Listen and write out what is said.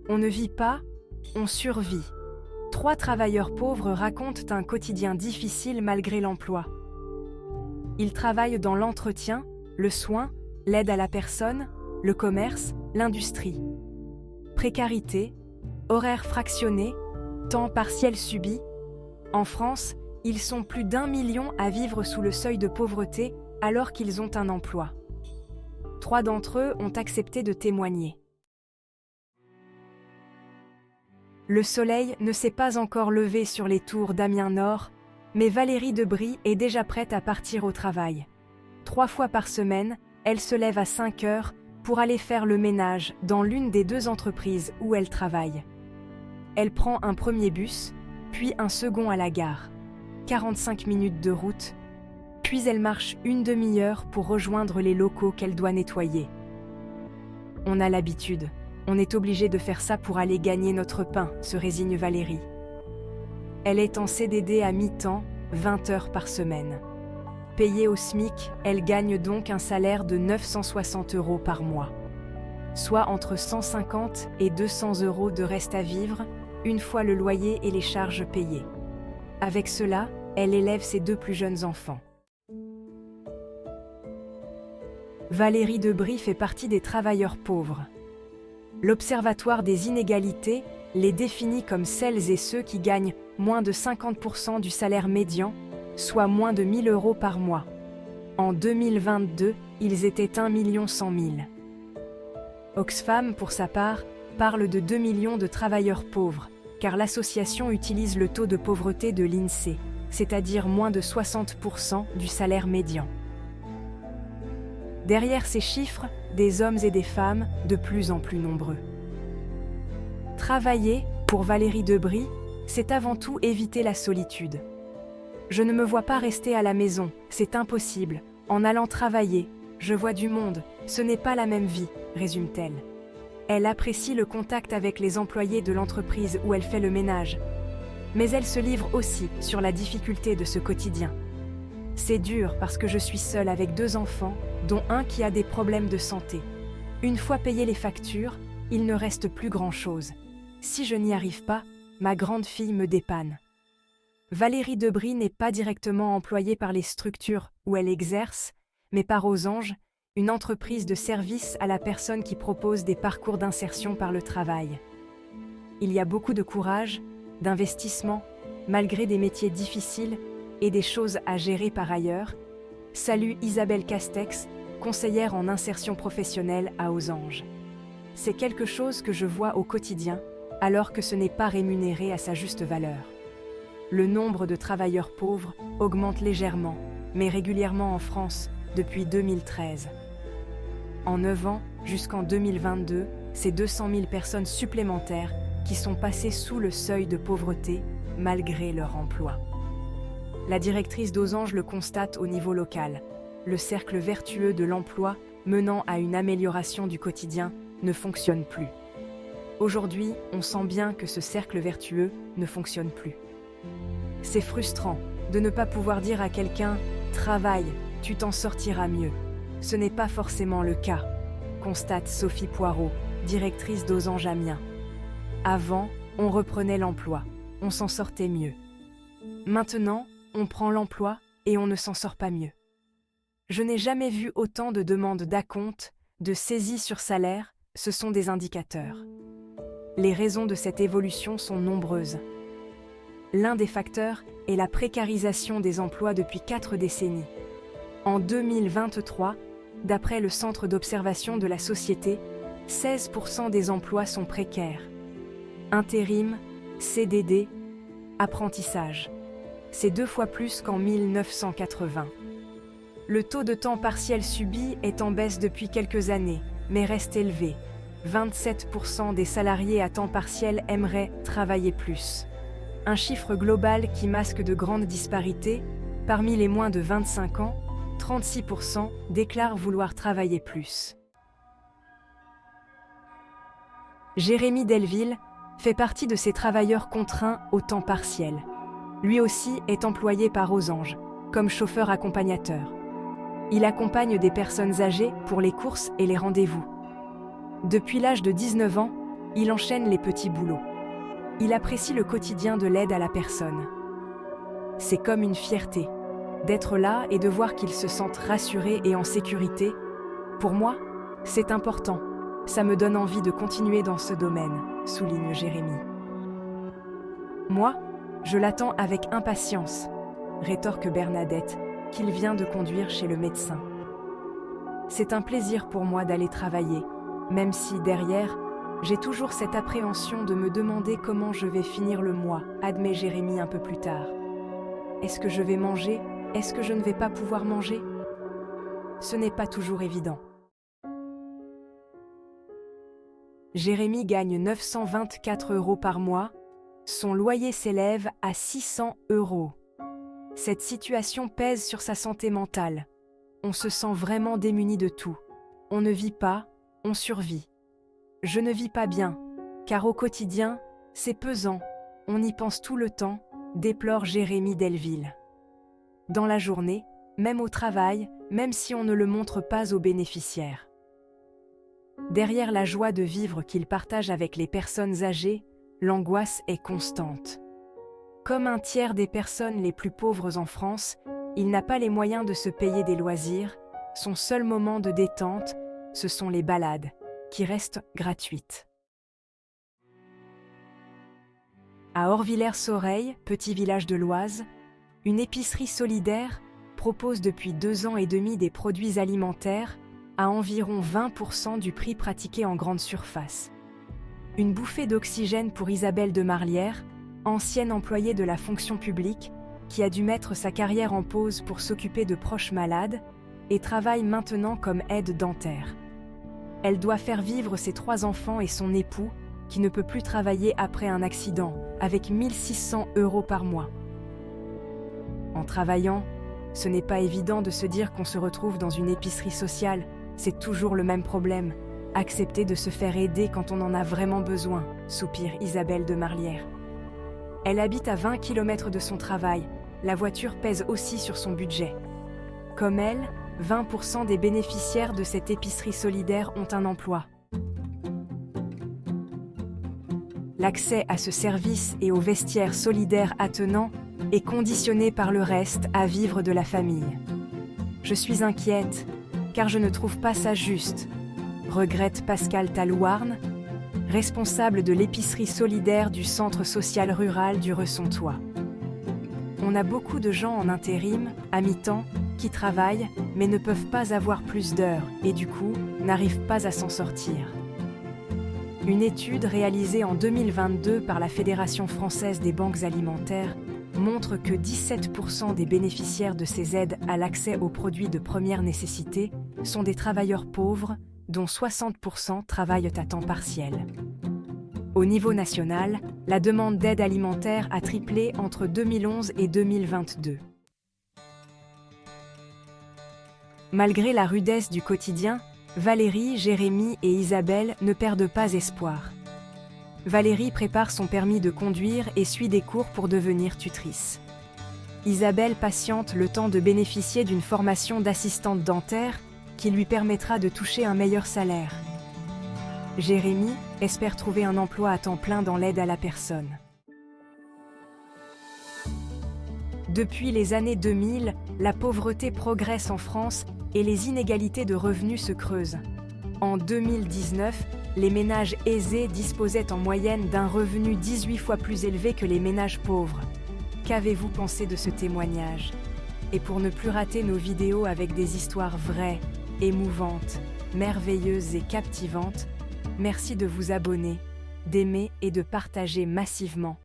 On ne vit pas, on survit. 3 travailleurs pauvres racontent un quotidien difficile malgré l'emploi. Ils travaillent dans l'entretien, le soin, l'aide à la personne, le commerce, l'industrie. Précarité, horaires fractionnés, temps partiel subi. En France, ils sont plus d'1 million à vivre sous le seuil de pauvreté alors qu'ils ont un emploi. 3 d'entre eux ont accepté de témoigner. Le soleil ne s'est pas encore levé sur les tours d'Amiens-Nord, mais Valérie Debry est déjà prête à partir au travail. 3 fois par semaine, elle se lève à 5 heures pour aller faire le ménage dans l'une des 2 entreprises où elle travaille. Elle prend un premier bus, puis un second à la gare. 45 minutes de route, puis elle marche une demi-heure pour rejoindre les locaux qu'elle doit nettoyer. On a l'habitude. On est obligé de faire ça pour aller gagner notre pain, se résigne Valérie. Elle est en CDD à mi-temps, 20 heures par semaine. Payée au SMIC, elle gagne donc un salaire de 960 € par mois. Soit entre 150 et 200 € de reste à vivre, une fois le loyer et les charges payées. Avec cela, elle élève ses 2 plus jeunes enfants. Valérie Debry fait partie des travailleurs pauvres. L'Observatoire des inégalités les définit comme celles et ceux qui gagnent moins de 50% du salaire médian, soit moins de 1 000 € par mois. En 2022, ils étaient 1 100 000. Oxfam, pour sa part, parle de 2 millions de travailleurs pauvres, car l'association utilise le taux de pauvreté de l'INSEE, c'est-à-dire moins de 60% du salaire médian. Derrière ces chiffres, des hommes et des femmes de plus en plus nombreux. Travailler, pour Valérie Debry, c'est avant tout éviter la solitude. Je ne me vois pas rester à la maison, c'est impossible. En allant travailler, je vois du monde, ce n'est pas la même vie, résume-t-elle. Elle apprécie le contact avec les employés de l'entreprise où elle fait le ménage. Mais elle se livre aussi sur la difficulté de ce quotidien. C'est dur parce que je suis seule avec 2 enfants, dont un qui a des problèmes de santé. Une fois payées les factures, il ne reste plus grand-chose. Si je n'y arrive pas, ma grande fille me dépanne. Valérie Debry n'est pas directement employée par les structures où elle exerce, mais par Aux Anges, une entreprise de service à la personne qui propose des parcours d'insertion par le travail. Il y a beaucoup de courage, d'investissement, malgré des métiers difficiles et des choses à gérer par ailleurs. Salue Isabelle Castex, conseillère en insertion professionnelle à Aux Anges. C'est quelque chose que je vois au quotidien, alors que ce n'est pas rémunéré à sa juste valeur. Le nombre de travailleurs pauvres augmente légèrement, mais régulièrement en France, depuis 2013. En 9 ans, jusqu'en 2022, c'est 200 000 personnes supplémentaires qui sont passées sous le seuil de pauvreté, malgré leur emploi. La directrice d'Aux Anges le constate au niveau local. Le cercle vertueux de l'emploi menant à une amélioration du quotidien ne fonctionne plus. Aujourd'hui, on sent bien que ce cercle vertueux ne fonctionne plus. C'est frustrant de ne pas pouvoir dire à quelqu'un « Travaille, tu t'en sortiras mieux ». Ce n'est pas forcément le cas, constate Sophie Poirot, directrice d'Aux Anges Amiens. Avant, on reprenait l'emploi, on s'en sortait mieux. Maintenant, on prend l'emploi et on ne s'en sort pas mieux. Je n'ai jamais vu autant de demandes d'acompte, de saisie sur salaire, ce sont des indicateurs. Les raisons de cette évolution sont nombreuses. L'un des facteurs est la précarisation des emplois depuis 4 décennies. En 2023, d'après le Centre d'observation de la société, 16% des emplois sont précaires. Intérim, CDD, apprentissage. C'est 2 fois plus qu'en 1980. Le taux de temps partiel subi est en baisse depuis quelques années, mais reste élevé. 27% des salariés à temps partiel aimeraient travailler plus. Un chiffre global qui masque de grandes disparités. Parmi les moins de 25 ans, 36% déclarent vouloir travailler plus. Jérémy Delville fait partie de ces travailleurs contraints au temps partiel. Lui aussi est employé par Aux Anges, comme chauffeur accompagnateur. Il accompagne des personnes âgées pour les courses et les rendez-vous. Depuis l'âge de 19 ans, Il enchaîne les petits boulots. Il apprécie le quotidien de l'aide à la personne. C'est comme une fierté, d'être là et de voir qu'ils se sentent rassurés et en sécurité. Pour moi, c'est important. Ça me donne envie de continuer dans ce domaine, souligne Jérémy. Moi, je l'attends avec impatience, rétorque Bernadette, qu'il vient de conduire chez le médecin. C'est un plaisir pour moi d'aller travailler, même si, derrière, j'ai toujours cette appréhension de me demander comment je vais finir le mois, admet Jérémy un peu plus tard. Est-ce que je vais manger? Est-ce que je ne vais pas pouvoir manger? Ce n'est pas toujours évident. Jérémy gagne 924 € par mois. Son loyer s'élève à 600 €. Cette situation pèse sur sa santé mentale. On se sent vraiment démuni de tout. On ne vit pas, on survit. Je ne vis pas bien, car au quotidien, c'est pesant. On y pense tout le temps, déplore Jérémy Delville. Dans la journée, même au travail, même si on ne le montre pas aux bénéficiaires. Derrière la joie de vivre qu'il partage avec les personnes âgées, l'angoisse est constante. Comme un tiers des personnes les plus pauvres en France, il n'a pas les moyens de se payer des loisirs. Son seul moment de détente, ce sont les balades, qui restent gratuites. À Orvillers-Soreille, petit village de l'Oise, une épicerie solidaire propose depuis 2 ans et demi des produits alimentaires à environ 20% du prix pratiqué en grande surface. Une bouffée d'oxygène pour Isabelle de Marlière, ancienne employée de la fonction publique, qui a dû mettre sa carrière en pause pour s'occuper de proches malades et travaille maintenant comme aide dentaire. Elle doit faire vivre ses 3 enfants et son époux, qui ne peut plus travailler après un accident, avec 1 600 € par mois. En travaillant, ce n'est pas évident de se dire qu'on se retrouve dans une épicerie sociale, c'est toujours le même problème. Accepter de se faire aider quand on en a vraiment besoin, soupire Isabelle de Marlière. Elle habite à 20 km de son travail, la voiture pèse aussi sur son budget. Comme elle, 20% des bénéficiaires de cette épicerie solidaire ont un emploi. L'accès à ce service et aux vestiaires solidaires attenants est conditionné par le reste à vivre de la famille. Je suis inquiète, car je ne trouve pas ça juste, regrette Pascal Talouarn, responsable de l'épicerie solidaire du centre social rural du Ressentois. On a beaucoup de gens en intérim, à mi-temps, qui travaillent, mais ne peuvent pas avoir plus d'heures et du coup, n'arrivent pas à s'en sortir. Une étude réalisée en 2022 par la Fédération française des banques alimentaires montre que 17% des bénéficiaires de ces aides à l'accès aux produits de première nécessité sont des travailleurs pauvres, dont 60% travaillent à temps partiel. Au niveau national, la demande d'aide alimentaire a triplé entre 2011 et 2022. Malgré la rudesse du quotidien, Valérie, Jérémy et Isabelle ne perdent pas espoir. Valérie prépare son permis de conduire et suit des cours pour devenir tutrice. Isabelle patiente le temps de bénéficier d'une formation d'assistante dentaire qui lui permettra de toucher un meilleur salaire. Jérémy espère trouver un emploi à temps plein dans l'aide à la personne. Depuis les années 2000, la pauvreté progresse en France et les inégalités de revenus se creusent. En 2019, les ménages aisés disposaient en moyenne d'un revenu 18 fois plus élevé que les ménages pauvres. Qu'avez-vous pensé de ce témoignage? Et pour ne plus rater nos vidéos avec des histoires vraies, émouvantes, merveilleuses et captivantes, merci de vous abonner, d'aimer et de partager massivement.